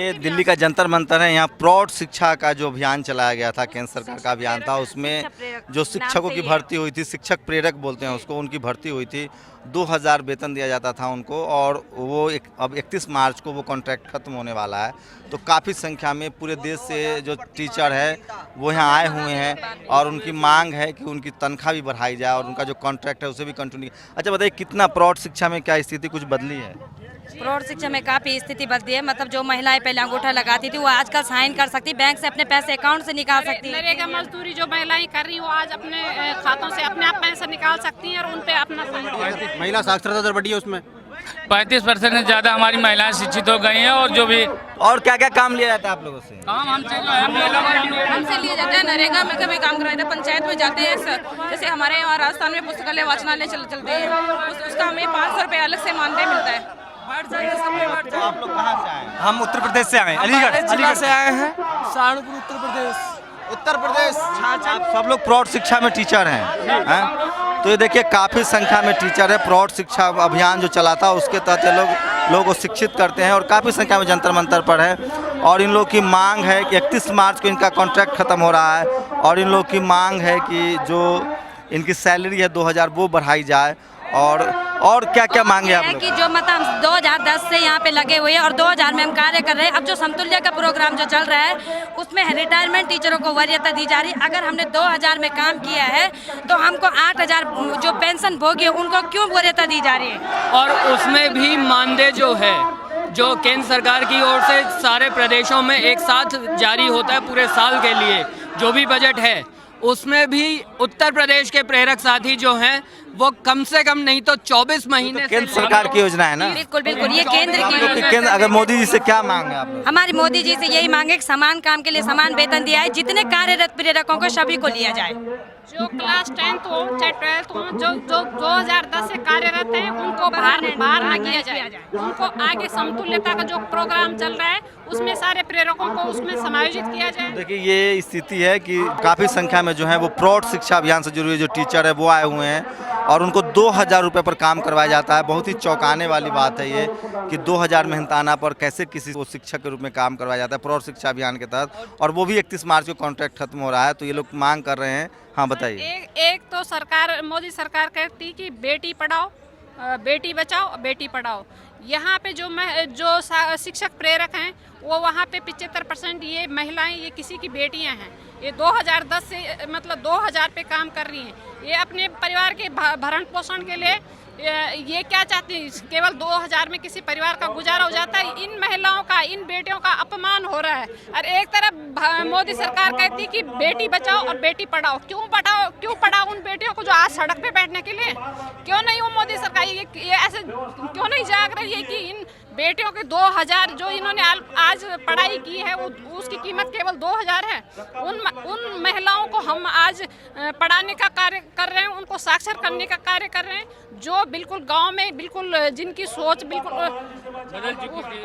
ये दिल्ली का जंतर मंतर है। यहाँ प्रौढ़ शिक्षा का जो अभियान चलाया गया था, केंद्र सरकार का अभियान था, उसमें जो शिक्षकों की भर्ती हुई थी, शिक्षक प्रेरक बोलते हैं उसको, उनकी भर्ती हुई थी। 2000 वेतन दिया जाता था उनको, और वो अब 31 मार्च को वो कॉन्ट्रैक्ट खत्म होने वाला है। तो काफ़ी संख्या में पूरे देश से जो टीचर है वो यहाँ आए हुए हैं, और उनकी मांग है कि उनकी तनख्वाह भी बढ़ाई जाए और उनका जो कॉन्ट्रैक्ट है उसे भी कंटिन्यू। अच्छा बताइए, कितना प्रौढ़ शिक्षा में क्या स्थिति कुछ बदली है? प्रौढ़ शिक्षा में काफ़ी स्थिति बदली है। मतलब जो महिलाएं पहले अंगूठा लगाती थी वो आजकल साइन कर सकती, बैंक से अपने पैसे अकाउंट से निकाल सकती है। नरेगा मजदूरी जो महिलाएं कर रही हैं वो आज अपने खातों से अपने आप पैसे निकाल सकती हैं और उन पे अपना महिला साक्षरता दर बढ़ी है उसमें 35% से ज़्यादा हमारी महिलाएं शिक्षित हो गई हैं। और जो भी और क्या क्या काम लिया जाता है आप लोगों से? काम हमसे जो है हमसे लिए जाते हैं। नरेगा में कभी काम कराए थे, पंचायत में जाते हैं सर। जैसे हमारे यहाँ राजस्थान में पुस्तकालय वाचनालय चलते हैं, उसका हमें 500 रुपये अलग से मानदेय मिलता है। तो आप लोग कहाँ से आए हैं? हम उत्तर प्रदेश से आए हैं, अलीगढ़ से आए हैं, सहारनपुर उत्तर प्रदेश। उत्तर प्रदेश। आप सब लोग प्रौढ़ शिक्षा में टीचर हैं? तो ये देखिए काफ़ी संख्या में टीचर है। प्रौढ़ शिक्षा अभियान जो चला था उसके तहत लोगों को शिक्षित करते हैं, और काफ़ी संख्या में जंतर मंतर पर है। और इन लोगों की मांग है कि 31 मार्च को इनका कॉन्ट्रैक्ट ख़त्म हो रहा है, और इन लोगों की मांग है कि जो इनकी सैलरी है 2000 वो बढ़ाई जाए। और क्या क्या मांगे आप लोग? कि जो मतलब 2010 से यहाँ पे लगे हुए हैं और 2000 में हम कार्य कर रहे हैं। अब जो समतुल्य का प्रोग्राम जो चल रहा है उसमें रिटायरमेंट टीचरों को वरीयता दी जा रही है। अगर हमने 2000 में काम किया है तो हमको 8000 जो पेंशन भोगी उनको क्यों वरीयता दी जा रही है? और उसमें भी मानदेय जो है, जो केंद्र सरकार की ओर से सारे प्रदेशों में एक साथ जारी होता है पूरे साल के लिए, जो भी बजट है उसमें भी उत्तर प्रदेश के प्रेरक साथी जो हैं वो कम से कम नहीं तो 24 महीने तो केंद्र सरकार की योजना है ना? बिल्कुल बिल्कुल, ये केंद्र की। केंद्र अगर मोदी जी से क्या मांग है आप लोग? हमारी मोदी जी से यही मांगे कि समान काम के लिए समान वेतन दिया है, जितने कार्यरत प्रेरकों को सभी को लिया जाए। जो क्लास 10th हो चाहे 12th हो, जो 2010 से कार्यरत हैं उनको बाहर न किया जाए। उनको आगे समतुल्यता का जो प्रोग्राम चल रहा है उसमें सारे प्रेरकों को उसमें समायोजित किया जाए। देखिए ये स्थिति है कि काफ़ी संख्या में जो है वो प्रौढ़ शिक्षा अभियान से जुड़े हुए जो टीचर है वो आए हुए हैं, और उनको 2000 रुपये पर काम करवाया जाता है। बहुत ही चौंकाने वाली बात है ये कि 2000 मेहनताना पर कैसे किसी को शिक्षक के रूप में काम करवाया जाता है प्रौढ़ शिक्षा अभियान के तहत, और वो भी 31 मार्च को कॉन्ट्रैक्ट खत्म हो रहा है। तो ये लोग मांग कर रहे हैं। हाँ बताइए। एक तो सरकार, मोदी सरकार कहती कि बेटी पढ़ाओ, बेटी बचाओ, बेटी पढ़ाओ। यहाँ पे जो शिक्षक प्रेरक हैं वो वहाँ पे 75% ये महिलाएं, ये किसी की बेटियाँ हैं। ये 2010 से मतलब 2000 पे काम कर रही हैं। ये अपने परिवार के भरण पोषण के लिए ये क्या चाहती हैं? केवल 2000 में किसी परिवार का गुजारा हो जाता है? इन महिलाओं का, इन बेटियों का अपमान हो रहा है। और एक तरफ मोदी सरकार कहती है कि बेटी बचाओ और बेटी पढ़ाओ। क्यों पढ़ाओ उन बेटियों को जो आज सड़क पे बैठने के लिए? क्यों नहीं वो मोदी सरकार ये ऐसे क्यों नहीं जाग रही है कि इन बेटियों के 2000 जो इन्होंने आज पढ़ाई की है उसकी कीमत केवल 2000 है। उन महिलाओं को हम आज पढ़ाने का कार्य कर रहे हैं, उनको साक्षर करने का कार्य कर रहे हैं, जो बिल्कुल गांव में बिल्कुल जिनकी सोच बिल्कुल।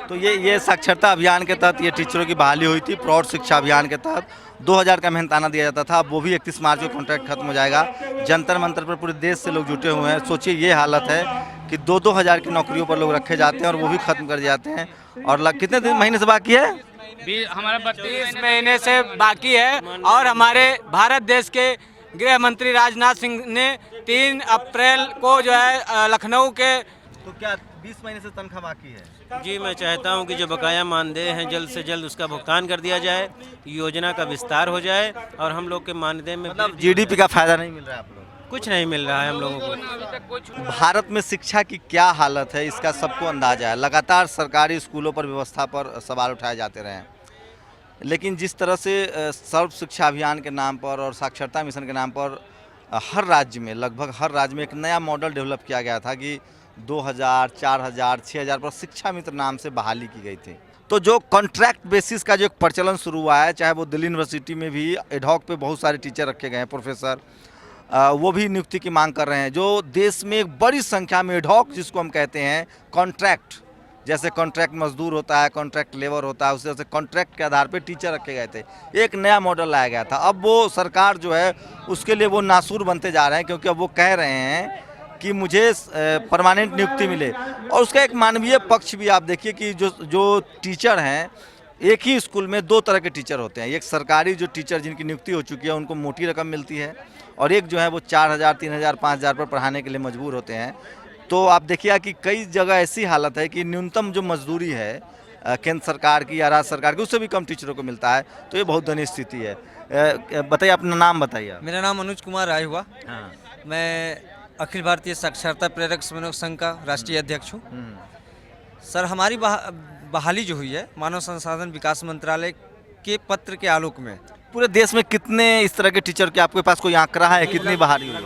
तो ये साक्षरता अभियान के तहत ये टीचरों की बहाली हुई थी। प्रौढ़ शिक्षा अभियान के तहत 2000 का मेहनताना दिया जाता था, अब वो भी 31 मार्च को कॉन्ट्रैक्ट खत्म हो जाएगा। जंतर मंतर पर पूरे देश से लोग जुटे हुए हैं। सोचिए ये हालत है कि 2-2 हज़ार की नौकरियों पर लोग रखे जाते हैं और वो भी खत्म कर दिए जाते हैं। और कितने दिन महीने से बाकी है? हमारा 32 महीने से बाकी है। और हमारे भारत देश के गृह मंत्री राजनाथ सिंह ने 3 अप्रैल को जो है लखनऊ के। तो क्या 20 महीने से तनख्वाह बाकी है? जी, मैं चाहता हूं कि जो बकाया मानदेय हैं जल्द से जल्द उसका भुगतान कर दिया जाए, योजना का विस्तार हो जाए और हम लोग के मानदेय में मतलब जीडीपी का फायदा नहीं मिल रहा है आप लोग? कुछ नहीं मिल रहा है हम लोगों को। भारत में शिक्षा की क्या हालत है इसका सबको अंदाजा है। लगातार सरकारी स्कूलों पर व्यवस्था पर सवाल उठाए जाते रहे, लेकिन जिस तरह से सर्व शिक्षा अभियान के नाम पर और साक्षरता मिशन के नाम पर हर राज्य में, लगभग हर राज्य में एक नया मॉडल डेवलप किया गया था कि 2000, 4000, 6000 पर शिक्षा मित्र नाम से बहाली की गई थी। तो जो कॉन्ट्रैक्ट बेसिस का जो एक प्रचलन शुरू हुआ है, चाहे वो दिल्ली यूनिवर्सिटी में भी एडहॉक पे बहुत सारे टीचर रखे गए हैं, प्रोफेसर, वो भी नियुक्ति की मांग कर रहे हैं। जो देश में एक बड़ी संख्या में एडहॉक जिसको हम कहते हैं कॉन्ट्रैक्ट, जैसे कॉन्ट्रैक्ट मजदूर होता है, कॉन्ट्रैक्ट लेबर होता है, उस तरह से कॉन्ट्रैक्ट के आधार पे टीचर रखे गए थे। एक नया मॉडल लाया गया था। अब वो सरकार जो है उसके लिए वो नासूर बनते जा रहे हैं, क्योंकि अब वो कह रहे हैं कि मुझे परमानेंट नियुक्ति मिले। और उसका एक मानवीय पक्ष भी आप देखिए कि जो टीचर हैं एक ही स्कूल में दो तरह के टीचर होते हैं। एक सरकारी जो टीचर जिनकी नियुक्ति हो चुकी है उनको मोटी रकम मिलती है, और एक जो है वो 4,000, 3,000, 5,000 पर पढ़ाने के लिए मजबूर होते हैं। तो आप देखिए कि कई जगह ऐसी हालत है कि न्यूनतम जो मजदूरी है केंद्र सरकार की या राज्य सरकार की, उससे भी कम टीचरों को मिलता है। तो ये बहुत दयनीय स्थिति है। बताइए, अपना नाम बताइए। मेरा नाम अनुज कुमार राय हुआ। हाँ। मैं अखिल भारतीय साक्षरता प्रेरक समन्वयक संघ का राष्ट्रीय अध्यक्ष हूँ। सर, हमारी बहाली जो हुई है मानव संसाधन विकास मंत्रालय के पत्र के आलोक में, पूरे देश में कितने इस तरह के टीचर के आपके पास कोई आंकड़ा है, कितनी बहाली हुई है?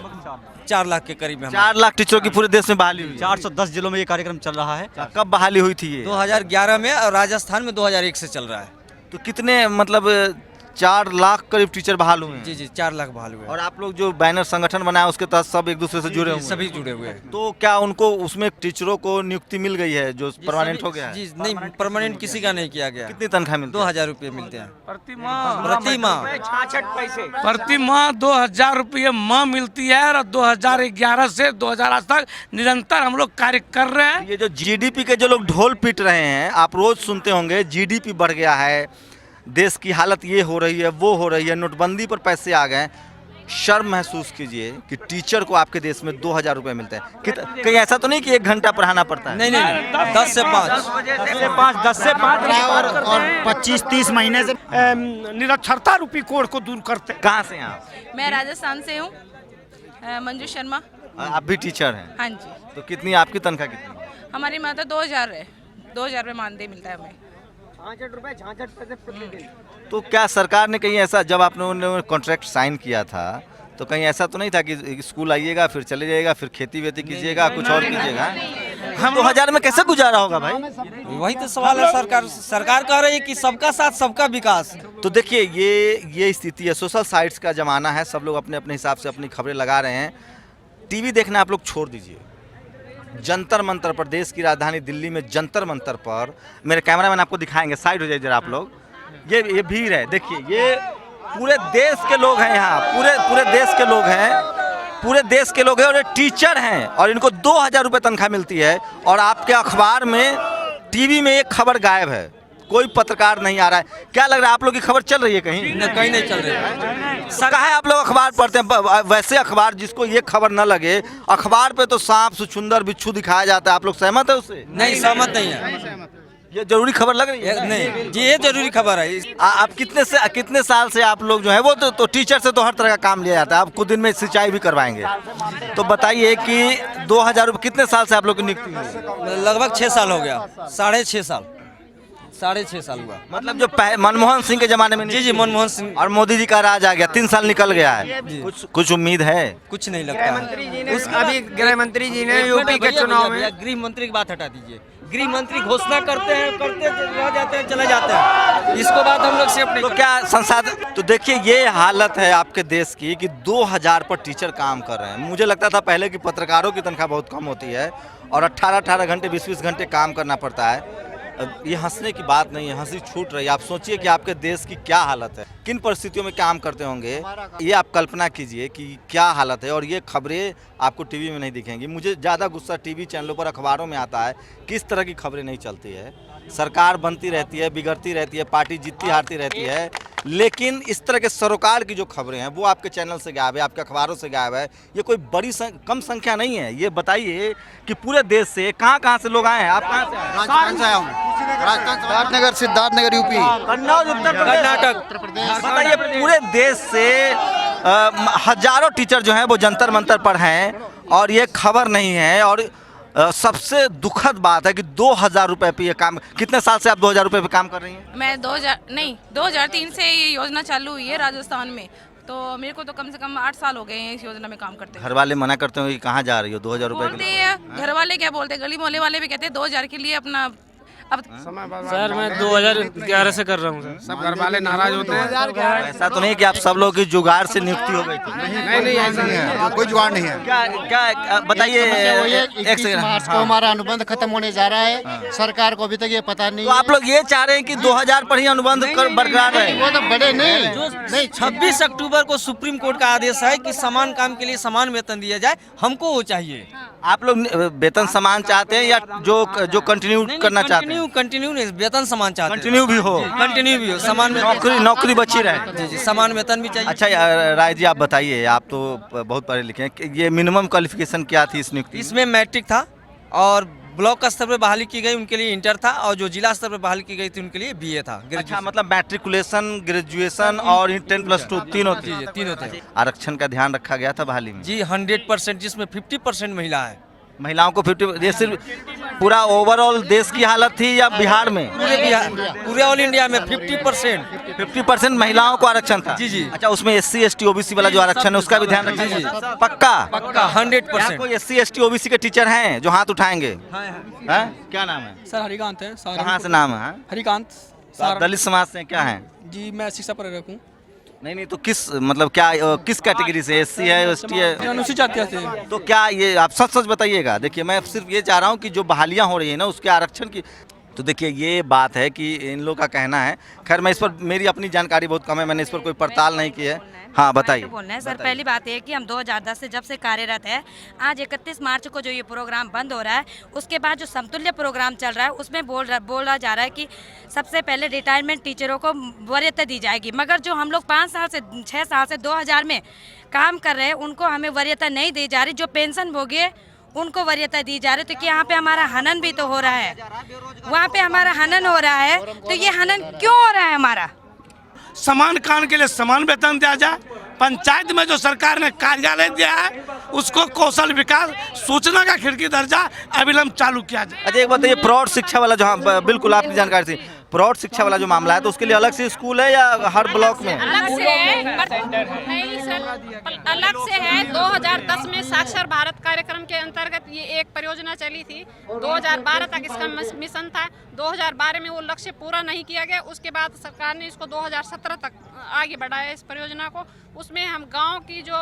4 लाख के करीब है। 4 लाख टीचरों की पूरे देश में बहाली हुई है। 410 जिलों में ये कार्यक्रम चल रहा है। कब बहाली हुई थी ये? 2011 में, और राजस्थान में 2001 से चल रहा है। तो कितने, मतलब 4 लाख करीब टीचर बहाल हुए हैं? जी जी, 4 लाख बहाल हुए। और आप लोग जो बैनर संगठन बनाया उसके तहत सब एक दूसरे से जुड़े हुए हैं? सभी जुड़े हुए हैं। तो क्या उनको उसमें टीचरों को नियुक्ति मिल गई है जो परमानेंट हो गया है? जी नहीं, परमानेंट किसी का नहीं किया गया। कितनी तनख्वाह मिलती है? 2000 रुपये मिलते हैं प्रति माह 2000 रुपये माह मिलती है। और 2011 से 2008 तक निरंतर हम लोग कार्य कर रहे हैं। ये जो जीडीपी के जो लोग ढोल पीट रहे हैं, आप रोज सुनते होंगे जीडीपी बढ़ गया है, देश की हालत ये हो रही है, वो हो रही है, नोटबंदी पर पैसे आ गए। शर्म महसूस कीजिए कि टीचर को आपके देश में 2000 रुपये मिलते हैं। कहीं ऐसा तो नहीं कि 1 घंटा पढ़ाना पड़ता है? नहीं नहीं, 10 से 5 और 25-30 महीने से निरक्षरता रूपी कोड को दूर करते हैं। कहाँ से हैं आप? मैं राजस्थान से हूँ, मंजू शर्मा। आप भी टीचर हैं? हाँ जी। तो कितनी आपकी तनख्वाह कितनी? हमारी माता 2000 है, 2000 रुपये मानदेय मिलता है हमें। 66 पैसे प्रतिदिन। तो क्या सरकार ने कहीं ऐसा, जब आपने कॉन्ट्रैक्ट साइन किया था तो कहीं ऐसा तो नहीं था कि स्कूल आइएगा फिर चले जाइएगा, फिर खेती वेती कीजिएगा, कुछ और कीजिएगा? हम 2000 में कैसे गुजारा होगा भाई? वही तो सवाल है। सरकार कह रही है कि सबका साथ सबका विकास। तो देखिए, ये स्थिति है। सोशल साइट्स का ज़माना है, सब लोग अपने अपने हिसाब से अपनी खबरें लगा रहे हैं। टीवी देखना आप लोग छोड़ दीजिए। जंतर मंतर पर, देश की राजधानी दिल्ली में जंतर मंतर पर, मेरे कैमरामैन आपको दिखाएंगे, साइड हो जाइए जरा आप लोग। ये भीड़ है, देखिए, ये पूरे देश के लोग हैं यहाँ, पूरे देश के लोग हैं, पूरे देश के लोग हैं, और ये टीचर हैं और इनको 2000 रुपये तनख्वाह मिलती है। और आपके अखबार में, टीवी में एक खबर गायब है, कोई पत्रकार नहीं आ रहा है। क्या लग रहा है, आप लोग की खबर चल रही है कहीं? कहीं नहीं चल रही है। कहाँ है आप लोग अखबार पढ़ते हैं? वैसे अखबार जिसको ये खबर न लगे, अखबार पे तो सांप सुछुंदर बिच्छू दिखाया जाता है। आप लोग सहमत है उससे? नहीं, सहमत नहीं है। ये जरूरी खबर लग रही है? नहीं जी, ये जरूरी खबर है। आप कितने साल से आप लोग जो है वो तो टीचर से तो हर तरह का काम लिया जाता है, आप कुछ दिन में सिंचाई भी करवाएंगे। तो बताइए कि 2000 रुपये कितने साल से आप लोग की नियुक्ति हुई? लगभग 6 साल हो गया, 6.5 साल, 6.5 साल हुआ। मतलब जो मनमोहन सिंह के जमाने में? जी, मनमोहन सिंह। और मोदी जी का राज आ गया, 3 साल निकल गया है, कुछ उम्मीद है? कुछ नहीं लगता है। अभी गृह मंत्री जी ने यूपी के चुनाव में, गृह मंत्री की बात हटा दीजिए। गृह मंत्री घोषणा करते रह जाते हैं, चले जाते हैं। इसको बात हम लोग सेफ नहीं। तो क्या संसाधन? तो देखिए, ये हालत है आपके देश की कि 2000 पर टीचर काम कर रहे हैं। मुझे लगता था पहले कि पत्रकारों की तनख्वाह बहुत कम होती है और 18-18 घंटे, 20-20 घंटे काम करना पड़ता है। ये हंसने की बात नहीं है, हंसी छूट रही है। आप सोचिए कि आपके देश की क्या हालत है, किन परिस्थितियों में काम करते होंगे, ये आप कल्पना कीजिए कि क्या हालत है। और ये खबरें आपको टीवी में नहीं दिखेंगी। मुझे ज़्यादा गुस्सा टीवी चैनलों पर, अखबारों में आता है, किस तरह की खबरें नहीं चलती है। सरकार बनती रहती है, बिगड़ती रहती है, पार्टी जीतती हारती रहती है, लेकिन इस तरह के सरोकार की जो खबरें हैं वो आपके चैनल से गायब है, आपके अखबारों से गायब है। ये कोई बड़ी कम संख्या नहीं है। ये बताइए कि पूरे देश से कहाँ से लोग आए हैं? आप कहाँ से आए? राजस्थान से आया हूँ। राजस्थान, सिद्धार्थनगर, यूपी, कन्नौज, उत्तर प्रदेश। बताइए, पूरे देश से हजारों टीचर जो हैं वो जंतर मंतर पर हैं और ये खबर नहीं है। और सबसे दुखद बात है कि 2000 रुपये पे ये काम। कितने साल से आप 2000 रुपये पे काम कर रही हैं? मैं 2003 से ये योजना चालू हुई है राजस्थान में, तो मेरे को तो कम से कम 8 साल हो गए हैं इस योजना में काम करते हैं। घर वाले मना करते हो कि कहाँ जा रही हो 2000 रुपये के लिए? घर वाले क्या बोलते हैं, गली मोहल्ले वाले भी कहते हैं 2000 के लिए अपना। अब सर, मैं 2011 से कर रहा हूँ सर। सब घर वाले नाराज होते हैं। ऐसा तो नहीं कि आप सब लोगों की जुगाड़ से नियुक्ति हो गई थी? नहीं, ऐसा नहीं है, कोई जुगाड़ नहीं है। क्या बताइए, एक सेकंड। मार्च को हमारा अनुबंध खत्म होने जा रहा है। सरकार को अभी तक ये पता नहीं। तो आप लोग ये चाह रहे हैं कि 2000 पर ही अनुबंध बरकरार रहे? वो तो बड़े नहीं। 26 अक्टूबर को सुप्रीम कोर्ट का आदेश है कि समान काम के लिए समान वेतन दिया जाए, हमको वो चाहिए। आप लोग वेतन समान चाहते हैं या जो कंटिन्यू करना चाहते हैं? कंटिन्यू नहीं, वेतन समान चाहते हैं। कंटिन्यू भी हो, कंटिन्यू भी हो, समान नौकरी बची रहे। जी जी, समान वेतन भी चाहिए। अच्छा राय जी, आप बताइए, आप तो बहुत पढ़े लिखे हैं, ये मिनिमम क्वालिफिकेशन क्या थी इस नियुक्ति में? इसमें मैट्रिक था और ब्लॉक स्तर पर बहाली की गई उनके लिए इंटर था, और जो जिला स्तर पर बहाली की गई थी उनके लिए बीए था। अच्छा, मतलब मैट्रिकुलेशन, ग्रेजुएशन और 10+2 तीनों थे। जी, तीनों थे। आरक्षण का ध्यान रखा गया था बहाली में जी 100%, जिसमें 50% महिला है। महिलाओं को 50, ये सिर्फ पूरा ओवरऑल देश की हालत थी या बिहार में? पूरे ऑल इंडिया में 50% महिलाओं को आरक्षण था। जी जी। अच्छा, उसमें SC ST OBC वाला जो आरक्षण है उसका भी ध्यान रखा? जी जी, पक्का 100%। कोई SC ST OBC के टीचर हैं जो हाथ उठाएंगे? हैं? क्या नाम है सर हरिकांत है। कहाँ से नाम है? हरिकांत आप दलित समाज से क्या है? जी, मैं शिक्षा प्रेरक हूँ। नहीं, तो किस मतलब क्या किस कैटेगरी से? SC है, ST है? अनुसूचित जाति से। तो क्या ये आप सच सच बताइएगा। देखिए, मैं सिर्फ ये चाह रहा हूँ कि जो बहालियाँ हो रही है ना उसके आरक्षण की, तो देखिए ये बात है कि इन लोगों का कहना है, खैर मैं इस पर, मेरी अपनी जानकारी बहुत कम है, मैंने इस पर कोई पड़ताल नहीं की है। हाँ बताइए। बोलना है सर, पहली बात है कि हम 2010 से जब से कार्यरत है, आज 31 मार्च को जो ये प्रोग्राम बंद हो रहा है, उसके बाद जो समतुल्य प्रोग्राम चल रहा है उसमें बोला जा रहा है कि सबसे पहले रिटायरमेंट टीचरों को वरीयता दी जाएगी, मगर जो हम लोग 5 साल से 6 साल से 2000 में काम कर रहे हैं उनको हमें वरीयता नहीं दी जा रही। जो पेंशन भोगी उनको वरीयता दी जा रही, तो कि यहाँ पे हमारा हनन भी तो हो रहा है, वहाँ पे हमारा हनन हो रहा है, तो ये हनन क्यों हो रहा है? हमारा समान काम के लिए समान वेतन दिया जाए। पंचायत में जो सरकार ने कार्यालय दिया है उसको कौशल विकास सूचना का खिड़की दर्जा अविलंब चालू किया जाए। अच्छा, एक बताइए, प्रौढ़ शिक्षा वाला जो, हाँ बिल्कुल आपकी जानकारी थी, प्रौढ़ शिक्षा वाला जो मामला है तो उसके लिए अलग से स्कूल है या हर ब्लॉक में? अलग से है, नहीं सर, अलग से है। 2010 में साक्षर भारत कार्यक्रम के अंतर्गत ये एक परियोजना चली थी, 2012 तक इसका मिशन था। 2012 में वो लक्ष्य पूरा नहीं किया गया, उसके बाद सरकार ने इसको 2017 तक आगे बढ़ाया इस परियोजना को। उसमें हम गांव की जो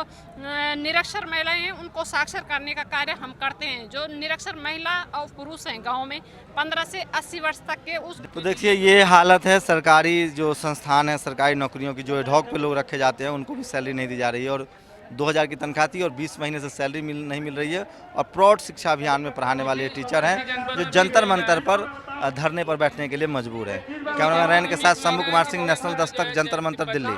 निरक्षर महिलाएं हैं उनको साक्षर करने का कार्य हम करते हैं। जो निरक्षर महिला और पुरुष हैं गांव में 15 से 80 वर्ष तक के, उस तो देखिए ये हालत है। सरकारी जो संस्थान है, सरकारी नौकरियों की जो एडहॉक पे लोग रखे जाते हैं उनको भी सैलरी नहीं दी जा रही है, और 2000 की तनख्वाह थी और 20 महीने से सैलरी नहीं मिल रही है। और प्रौढ़ शिक्षा अभियान में पढ़ाने वाले टीचर हैं जो जंतर मंतर पर धरने पर बैठने के लिए मजबूर है। कैमरामैन रैन के साथ शंभू कुमार सिंह, नेशनल दस्तक, जंतर मंतर, दिल्ली।